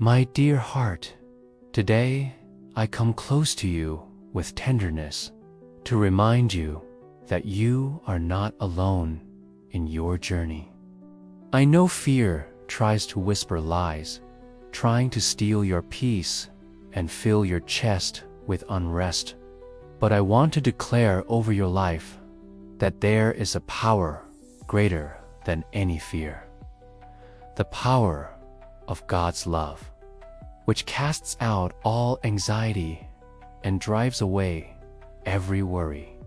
My dear heart, today I come close to you with tenderness to remind you that you are not alone in your journey. I know fear tries to whisper lies, trying to steal your peace and fill your chest with unrest. But I want to declare over your life that there is a power greater than any fear. The power of God's love, which casts out all anxiety and drives away every worry.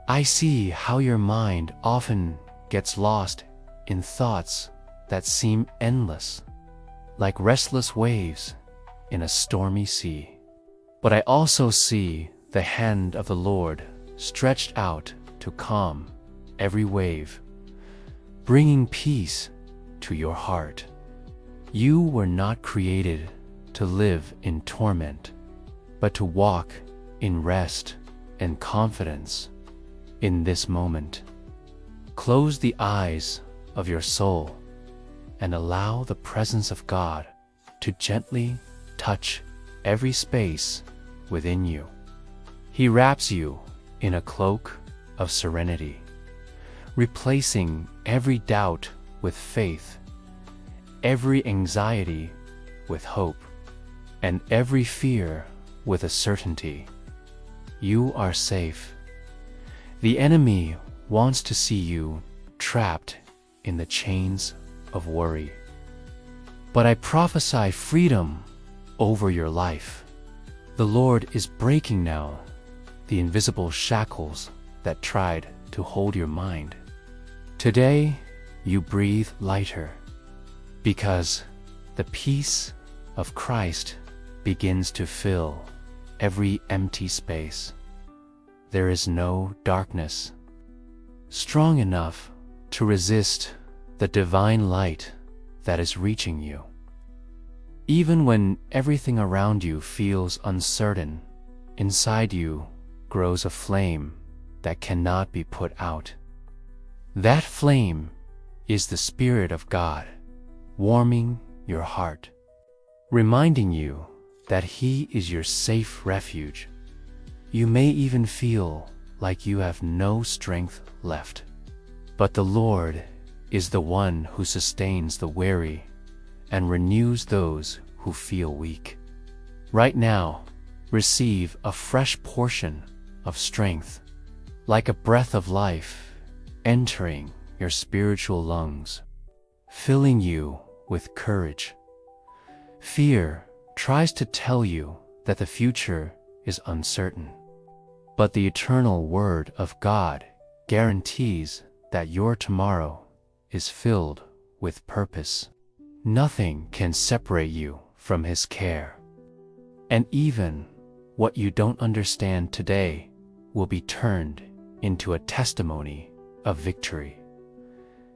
I see how your mind often gets lost in thoughts that seem endless, like restless waves in a stormy sea. But I also see the hand of the Lord stretched out to calm every wave, bringing peace to your heart. You were not created to live in torment, but to walk in rest and confidence in this moment. Close the eyes of your soul and allow the presence of God to gently touch every space within you. He wraps you in a cloak of serenity, replacing every doubt with faith, every anxiety with hope, and every fear with a certainty. You are safe. The enemy wants to see you trapped in the chains of worry. But I prophesy freedom over your life. The Lord is breaking now the invisible shackles that tried to hold your mind. Today, you breathe lighter because the peace of Christ begins to fill every empty space. There is no darkness strong enough to resist the divine light that is reaching you. Even when everything around you feels uncertain, inside you grows a flame that cannot be put out. That flame is the Spirit of God, warming your heart, reminding you that He is your safe refuge. You may even feel like you have no strength left, but the Lord is the one who sustains the weary and renews those who feel weak. Right now, receive a fresh portion of strength, like a breath of life entering your spiritual lungs, filling you with courage. Fear tries to tell you that the future is uncertain, but the eternal Word of God guarantees that your tomorrow is filled with purpose. Nothing can separate you from His care. And even what you don't understand today will be turned into a testimony of victory.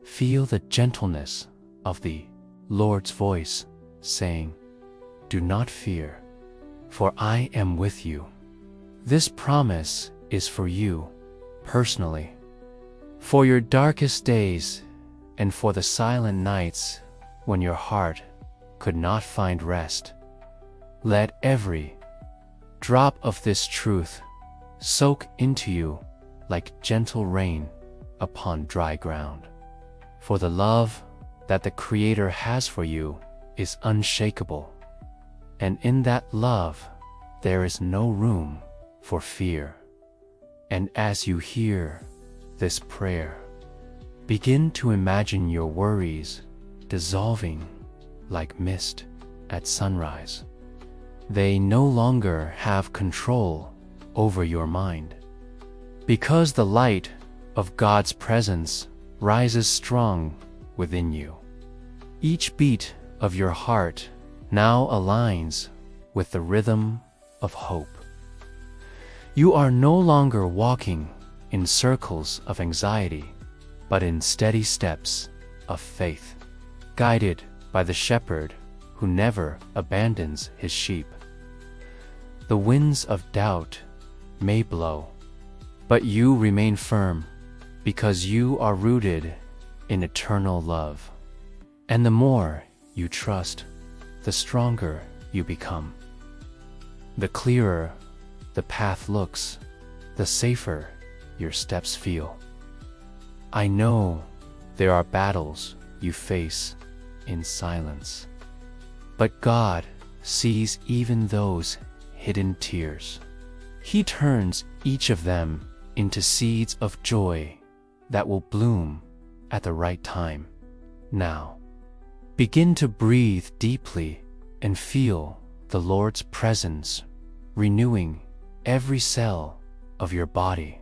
Feel the gentleness of the Lord's voice saying, "Do not fear, for I am with you." This promise is for you personally, for your darkest days and for the silent nights when your heart could not find rest. Let every drop of this truth soak into you like gentle rain upon dry ground. For the love that the Creator has for you is unshakable, and in that love there is no room for fear. And as you hear this prayer, begin to imagine your worries dissolving like mist at sunrise. They no longer have control over your mind, because the light of God's presence rises strong within you. Each beat of your heart now aligns with the rhythm of hope. You are no longer walking in circles of anxiety, but in steady steps of faith, guided by the shepherd who never abandons his sheep. The winds of doubt may blow, but you remain firm because you are rooted in eternal love. And the more you trust, the stronger you become. The clearer the path looks, the safer your steps feel. I know there are battles you face in silence, but God sees even those hidden tears. He turns each of them into seeds of joy that will bloom at the right time. Now, begin to breathe deeply and feel the Lord's presence renewing every cell of your body,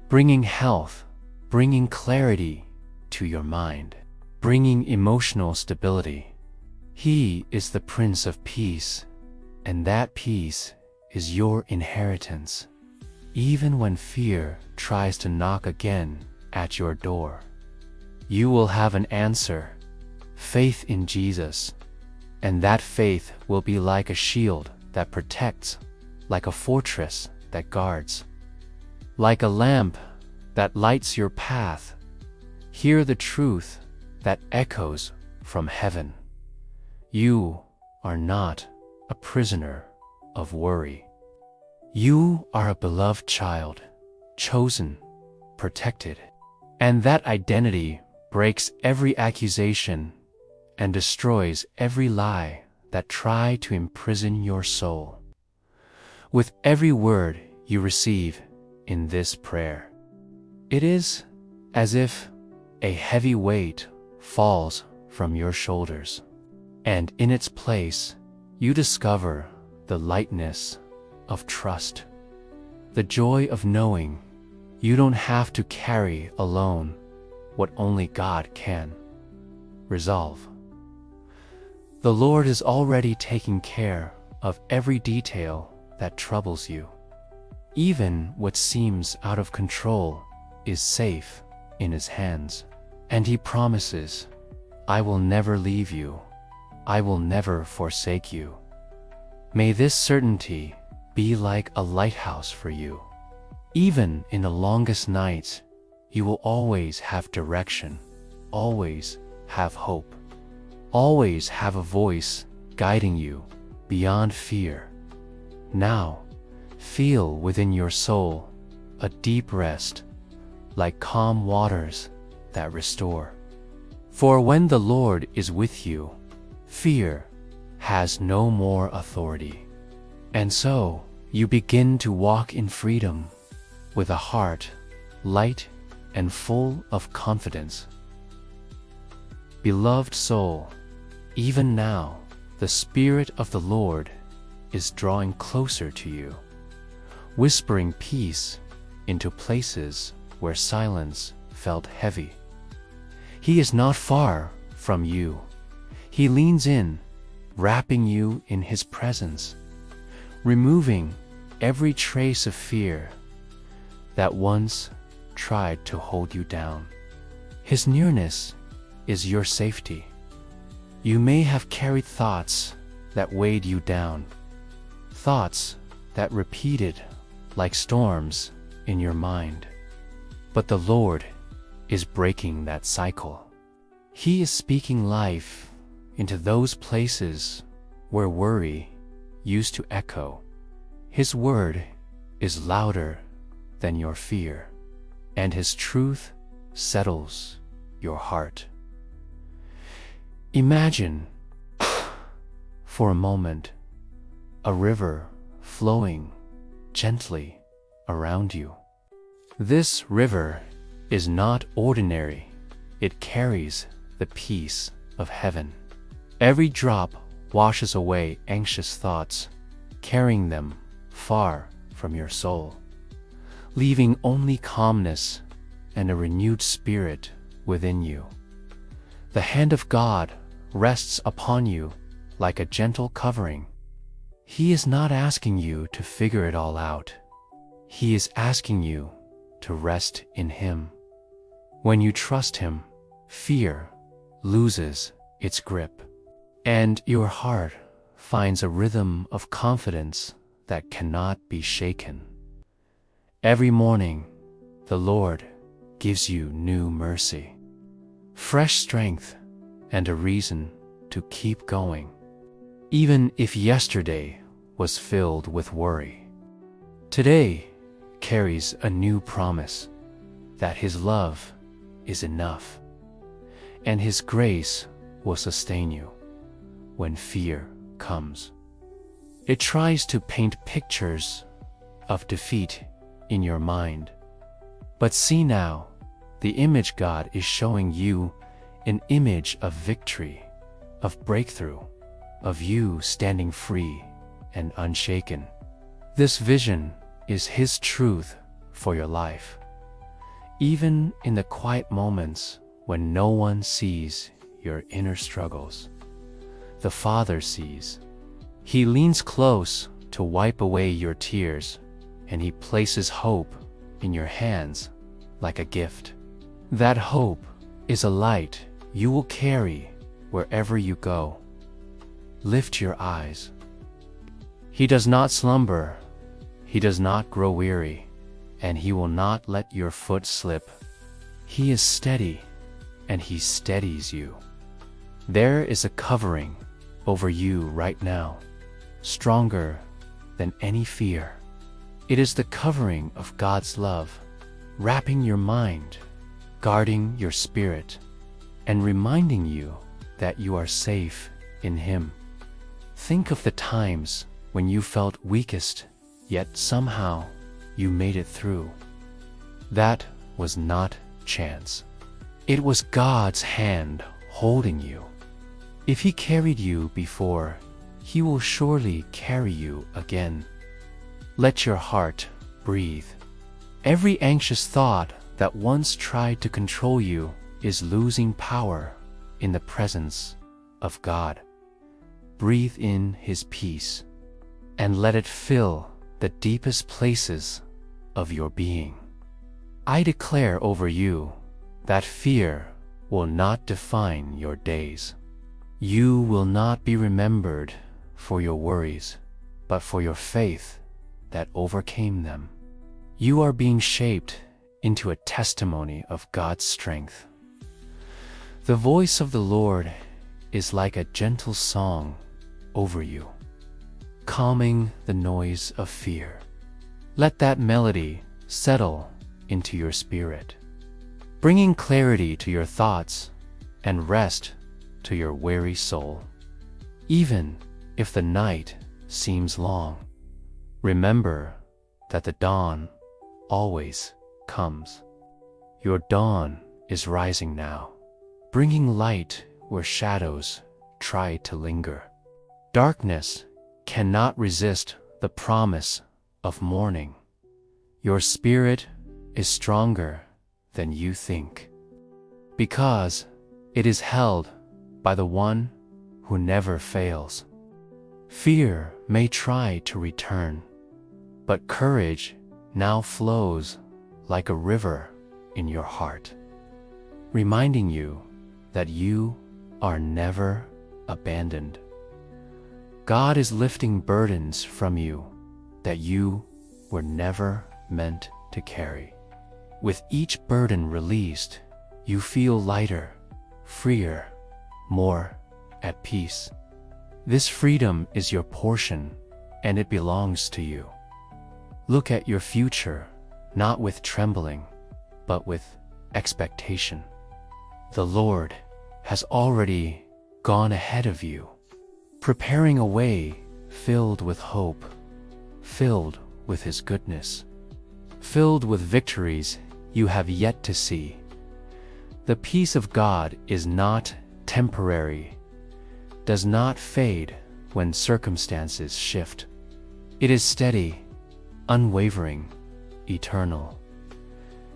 bringing health, bringing clarity to your mind, bringing emotional stability. He is the Prince of Peace, and that peace is your inheritance. Even when fear tries to knock again at your door, you will have an answer: faith in Jesus. And that faith will be like a shield that protects, like a fortress that guards, like a lamp that lights your path. Hear the truth that echoes from heaven. You are not a prisoner of worry. You are a beloved child, chosen, protected. And that identity breaks every accusation and destroys every lie that tried to imprison your soul. With every word you receive in this prayer, it is as if a heavy weight falls from your shoulders, and in its place you discover the lightness of trust, the joy of knowing you don't have to carry alone what only God can resolve. The Lord is already taking care of every detail that troubles you. Even what seems out of control is safe in His hands. And He promises, I will never leave you. I will never forsake you. May this certainty be like a lighthouse for you. Even in the longest nights, you will always have direction, always have hope, always have a voice guiding you beyond fear. Now, feel within your soul a deep rest, like calm waters that restore. For when the Lord is with you, fear has no more authority. And so, you begin to walk in freedom, with a heart light and full of confidence. Beloved soul, even now, the Spirit of the Lord is drawing closer to you, whispering peace into places where silence felt heavy. He is not far from you. He leans in, wrapping you in His presence, removing every trace of fear that once tried to hold you down. His nearness is your safety. You may have carried thoughts that weighed you down, thoughts that repeated like storms in your mind. But the Lord is breaking that cycle. He is speaking life into those places where worry used to echo. His word is louder than your fear, and His truth settles your heart. Imagine, for a moment, a river flowing gently around you. This river is not ordinary. It carries the peace of heaven. Every drop washes away anxious thoughts, carrying them far from your soul, leaving only calmness and a renewed spirit within you. The hand of God rests upon you like a gentle covering. He is not asking you to figure it all out. He is asking you to rest in Him. When you trust Him, fear loses its grip, and your heart finds a rhythm of confidence that cannot be shaken. Every morning, the Lord gives you new mercy, fresh strength, and a reason to keep going. even if yesterday was filled with worry. Today carries a new promise that His love is enough, and His grace will sustain you when fear comes. It tries to paint pictures of defeat in your mind, but see now, the image God is showing you an image of victory, of breakthrough, of you standing free and unshaken. This vision is His truth for your life. Even in the quiet moments when no one sees your inner struggles, the Father sees. He leans close to wipe away your tears, and He places hope in your hands like a gift. That hope is a light you will carry wherever you go. Lift your eyes. He does not slumber, He does not grow weary, and He will not let your foot slip. He is steady, and He steadies you. There is a covering over you right now, stronger than any fear. It is the covering of God's love, wrapping your mind, guarding your spirit, and reminding you that you are safe in Him. Think of the times when you felt weakest, yet somehow you made it through. That was not chance. It was God's hand holding you. If He carried you before, He will surely carry you again. Let your heart breathe. Every anxious thought that once tried to control you is losing power in the presence of God. Breathe in His peace and let it fill the deepest places of your being. I declare over you that fear will not define your days. You will not be remembered for your worries, but for your faith that overcame them. You are being shaped into a testimony of God's strength. The voice of the Lord is like a gentle song over you, calming the noise of fear. Let that melody settle into your spirit, bringing clarity to your thoughts and rest to your weary soul. Even if the night seems long, remember that the dawn always comes. Your dawn is rising now, bringing light where shadows try to linger. Darkness cannot resist the promise of morning. Your spirit is stronger than you think, because it is held by the one who never fails. Fear may try to return, but courage now flows like a river in your heart, reminding you that you are never abandoned. God is lifting burdens from you that you were never meant to carry. With each burden released, you feel lighter, freer, more at peace. This freedom is your portion, and it belongs to you. Look at your future, not with trembling, but with expectation. The Lord has already gone ahead of you, preparing a way filled with hope, filled with His goodness, filled with victories you have yet to see. The peace of God is not temporary, does not fade when circumstances shift. It is steady, unwavering, eternal.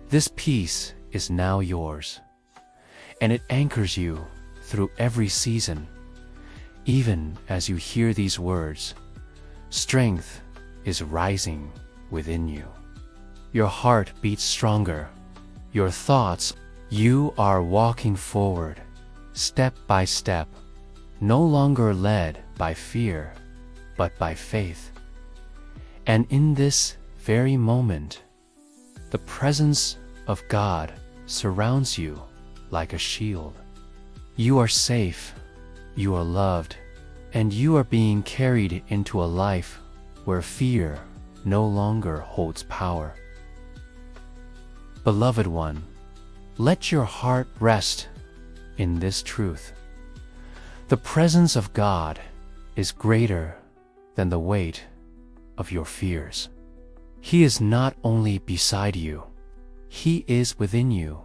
This peace is now yours, and it anchors you through every season. Even as you hear these words, strength is rising within you. Your heart beats stronger. Your thoughts, you are walking forward, step by step, no longer led by fear, but by faith. And in this very moment, the presence of God surrounds you like a shield. You are safe, you are loved, and you are being carried into a life where fear no longer holds power. Beloved one, let your heart rest in this truth. The presence of God is greater than the weight of your fears. He is not only beside you, He is within you,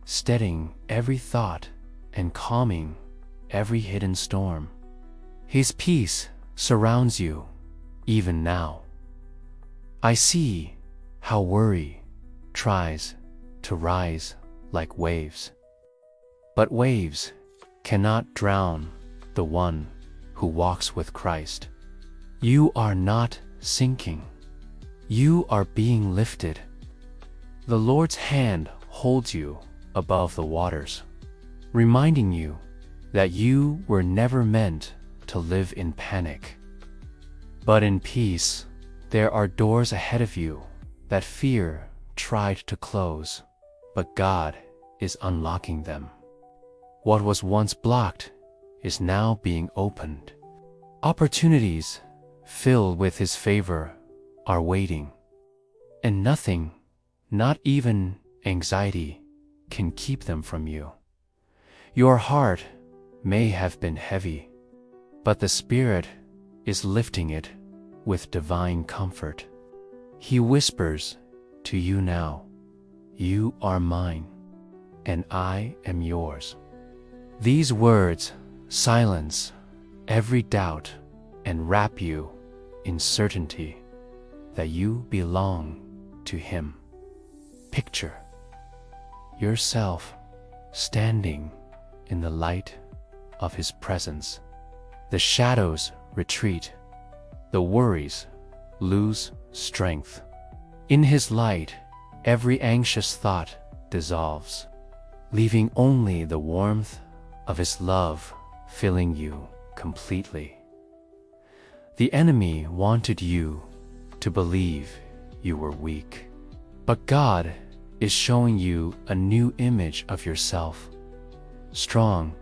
steadying every thought and calming every hidden storm. His peace surrounds you even now. I see how worry tries to rise like waves, but waves cannot drown the one who walks with Christ. You are not sinking. You are being lifted. The Lord's hand holds you above the waters, reminding you that you were never meant to live in panic, but in peace. There are doors ahead of you that fear tried to close, but God is unlocking them. What was once blocked is now being opened. Opportunities filled with His favor are waiting, and nothing, not even anxiety, can keep them from you. Your heart may have been heavy, but the Spirit is lifting it with divine comfort. He whispers to you now, "You are mine, and I am yours." These words silence every doubt and wrap you in certainty that you belong to Him. Picture yourself standing in the light of His presence. The shadows retreat. The worries lose strength. In His light, every anxious thought dissolves, leaving only the warmth of His love filling you completely. The enemy wanted you to believe you were weak, but God is showing you a new image of yourself, strong,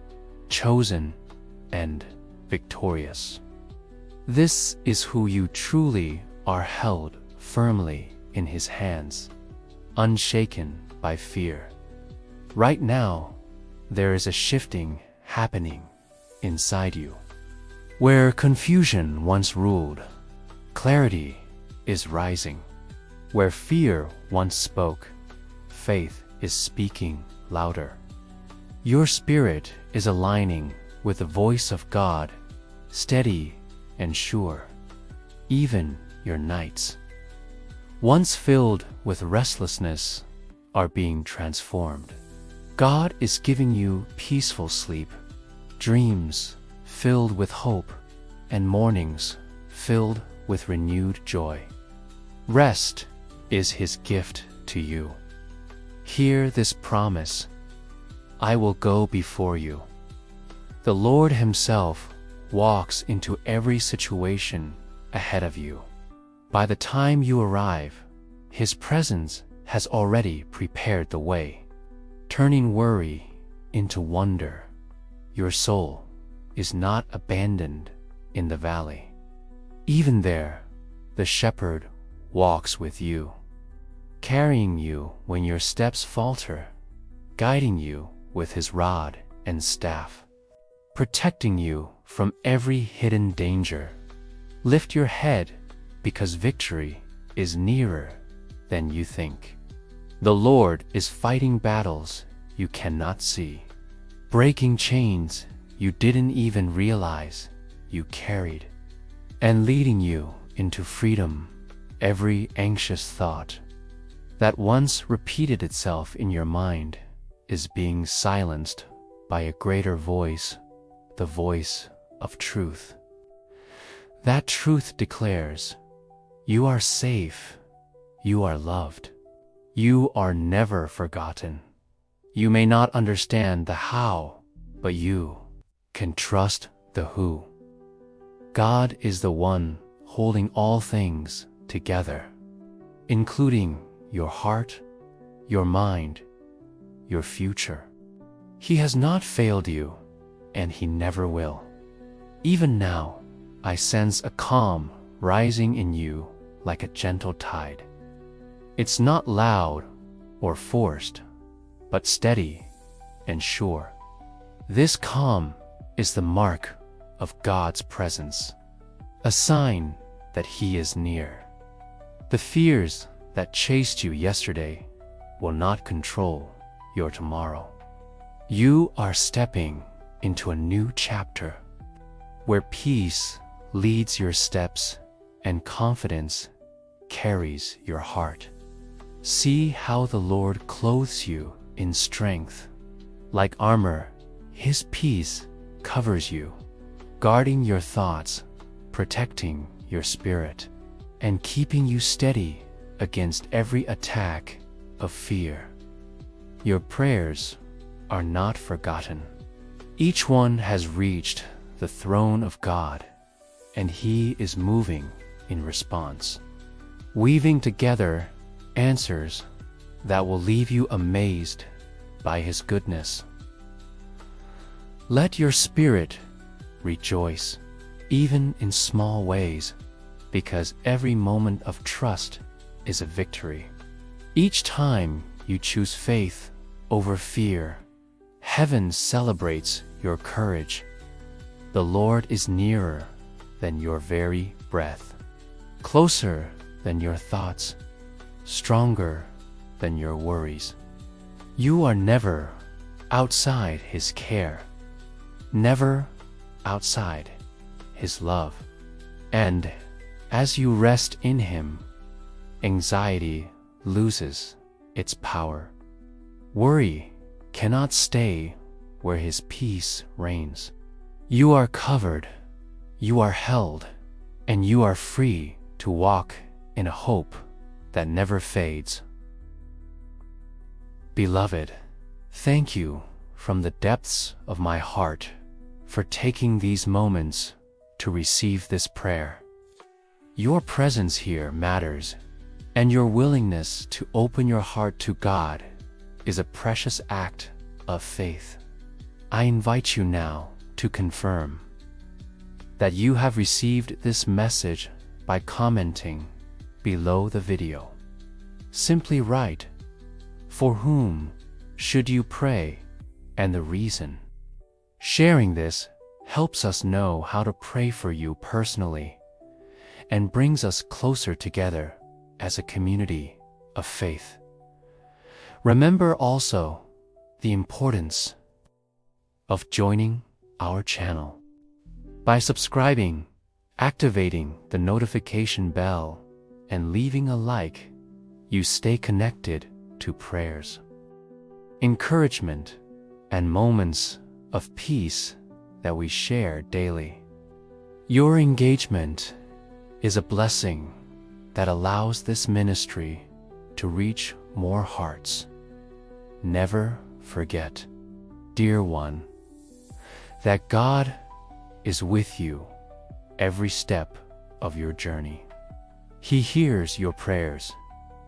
chosen, and victorious. This is who you truly are, held firmly in His hands, unshaken by fear. Right now, there is a shifting happening inside you. Where confusion once ruled, clarity is rising. Where fear once spoke, faith is speaking louder. Your spirit is aligning with the voice of God, steady and sure. Even your nights, once filled with restlessness, are being transformed. God is giving you peaceful sleep, dreams filled with hope, and mornings filled with renewed joy. Rest is His gift to you. Hear this promise: I will go before you. The Lord Himself walks into every situation ahead of you. By the time you arrive, His presence has already prepared the way, turning worry into wonder. Your soul is not abandoned in the valley. Even there, the Shepherd walks with you, carrying you when your steps falter, guiding you with His rod and staff, protecting you from every hidden danger. Lift your head, because victory is nearer than you think. The Lord is fighting battles you cannot see, breaking chains you didn't even realize you carried, and leading you into freedom. Every anxious thought that once repeated itself in your mind is being silenced by a greater voice, the voice of truth. That truth declares, you are safe, you are loved, you are never forgotten. You may not understand the how, but you can trust the who. God is the one holding all things together, including your heart, your mind, your future. He has not failed you, and He never will. Even now, I sense a calm rising in you like a gentle tide. It's not loud or forced, but steady and sure. This calm is the mark of God's presence, a sign that He is near. The fears that chased you yesterday will not control your tomorrow. You are stepping into a new chapter where peace leads your steps and confidence carries your heart. See how the Lord clothes you in strength. Like armor, His peace covers you, guarding your thoughts, protecting your spirit, and keeping you steady against every attack of fear. Your prayers are not forgotten. Each one has reached the throne of God, and He is moving in response, weaving together answers that will leave you amazed by His goodness. Let your spirit rejoice, even in small ways, because every moment of trust is a victory. Each time you choose faith over fear, heaven celebrates your courage. The Lord is nearer than your very breath, closer than your thoughts, stronger than your worries. You are never outside His care, never outside His love. And as you rest in Him, anxiety loses its power. Worry cannot stay where His peace reigns. You are covered, you are held, and you are free to walk in a hope that never fades. Beloved, thank you from the depths of my heart for taking these moments to receive this prayer. Your presence here matters, and your willingness to open your heart to God is a precious act of faith. I invite you now to confirm that you have received this message by commenting below the video. Simply write, "For whom should you pray?" and the reason. Sharing this helps us know how to pray for you personally and brings us closer together as a community of faith. Remember also the importance of joining our channel. By subscribing, activating the notification bell, and leaving a like, you stay connected to prayers, encouragement, and moments of peace that we share daily. Your engagement is a blessing that allows this ministry to reach more hearts. Never forget, dear one, that God is with you every step of your journey. He hears your prayers,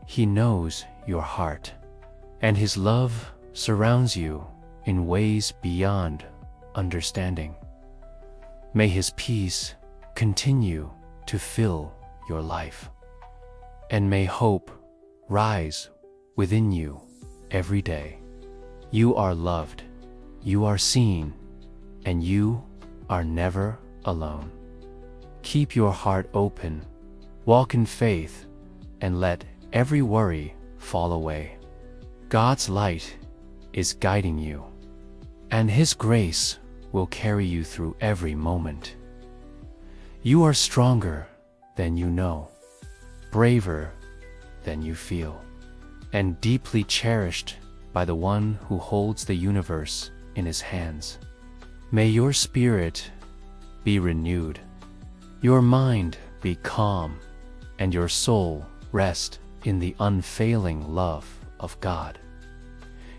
He knows your heart, and His love surrounds you in ways beyond understanding. May His peace continue to fill your life, and may hope rise within you every day. You are loved, you are seen, and you are never alone. Keep your heart open, walk in faith, and let every worry fall away. God's light is guiding you, and His grace will carry you through every moment. You are stronger than you know, braver than you feel, and deeply cherished by the one who holds the universe in His hands. May your spirit be renewed, your mind be calm, and your soul rest in the unfailing love of God.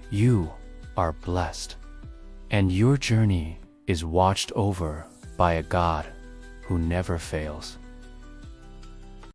You are blessed, and your journey is watched over by a God who never fails.